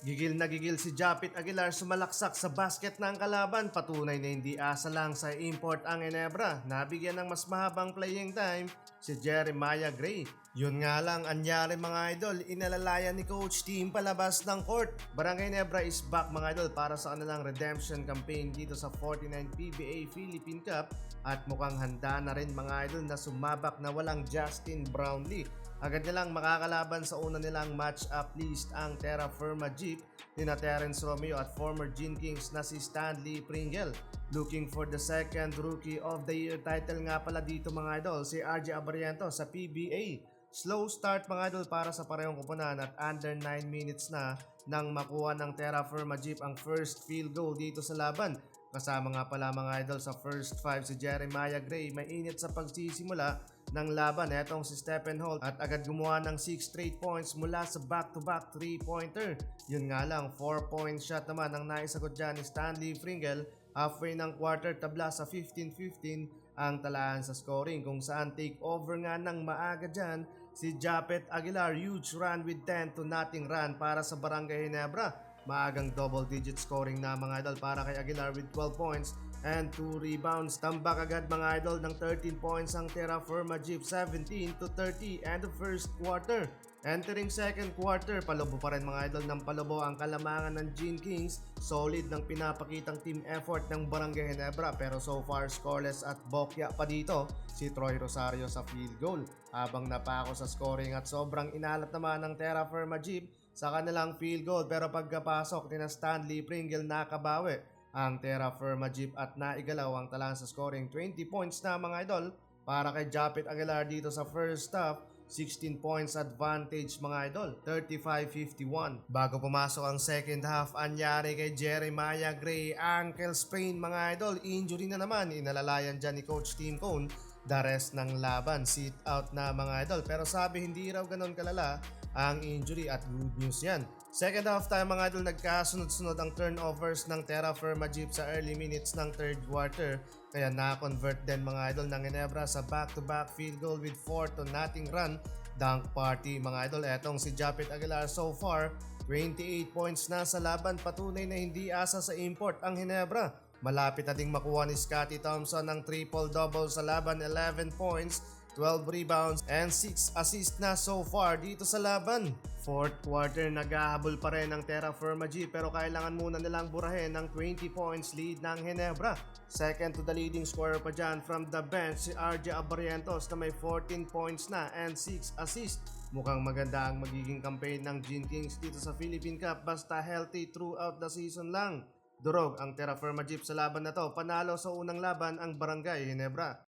Gigil na gigil si Japit Aguilar sumalaksak sa basket ng kalaban. Patunay na hindi asa lang sa import ang Ginebra. Nabigyan ng mas mahabang playing time si Jeremiah Gray. Yun nga lang, anyari mga idol, inalalayan ni Coach Team palabas ng court. Barangay Ginebra is back mga idol para sa kanilang redemption campaign dito sa 49 PBA Philippine Cup at mukhang handa na rin mga idol na sumabak na walang Justin Brownlee. Agad nilang makakalaban sa una nilang match-up list ang Terra Firma Jeep ni Terence Romeo at former Gene Kings na si Stanley Pringle. Looking for the second Rookie of the Year title nga pala dito mga idol si RJ Abariento sa PBA. Slow start mga idol para sa parehong kupunan at under 9 minutes na nang makuha ng Terra Firma Jeep ang first field goal dito sa laban. Kasama nga pala mga idol sa first 5 si Jeremiah Gray, mainit sa pagsisimula ng laban etong si Stephen Holt at agad gumawa ng 6 straight points mula sa back-to-back 3-pointer. Yun nga lang, 4-point shot naman ang naisagot dyan ni Stanley Pringle. Halfway ng quarter tabla sa 15-15 ang talaan sa scoring kung saan take over nga ng maaga dyan si Japet Aguilar. Huge run with 10-0 run para sa Barangay Ginebra. Maagang double-digit scoring na mga idol para kay Aguilar with 12 points and 2 rebounds. Tambak agad mga idol ng 13 points ang Terra Firma Jeep, 17-30 and the first quarter. Entering second quarter, palubo pa rin mga idol ng palubo ang kalamangan ng Gene Kings. Solid ng pinapakitang team effort ng Barangay Ginebra pero so far scoreless at bokya pa dito si Troy Rosario sa field goal. Habang napako sa scoring at sobrang inalat naman ng Terra Firma Jeep sa kanilang field goal pero pagkapasok ni Stanley Pringle nakabawi ang Terra Firma Jeep at naigalaw ang talaan sa scoring. 20 points na mga idol para kay Japit Aguilar dito sa first half. 16 points advantage mga idol, 35-51. Bago pumasok ang second half, anyari kay Jeremiah Gray, ankle sprain mga idol, injury na naman, inalalayan dyan ni Coach Tim Cone. The rest ng laban, sit out na mga idol, pero sabi hindi raw ganon kalala ang injury at good news yan. Second half time mga idol, nagkasunod-sunod ang turnovers ng Terra Firma Jeep sa early minutes ng third quarter. Kaya na-convert din mga idol ng Ginebra sa back-to-back field goal with 4-0 run. Dunk party mga idol, etong si Japit Aguilar so far, 28 points na sa laban, patunay na hindi asa sa import ang Ginebra. Malapit na ding makuha ni Scottie Thompson ng triple-double sa laban, 11 points, 12 rebounds, and 6 assists na so far dito sa laban. Fourth quarter, naghahabol pa rin ang Terra Firma Jeep pero kailangan muna nilang burahin ng 20 points lead ng Ginebra. Second to the leading scorer pa dyan from the bench si RJ Abarientos na may 14 points na and 6 assists. Mukhang maganda ang magiging campaign ng Gene Kings dito sa Philippine Cup basta healthy throughout the season lang. Durog ang Terra Firma Jeep sa laban na to. Panalo sa unang laban ang Barangay Ginebra.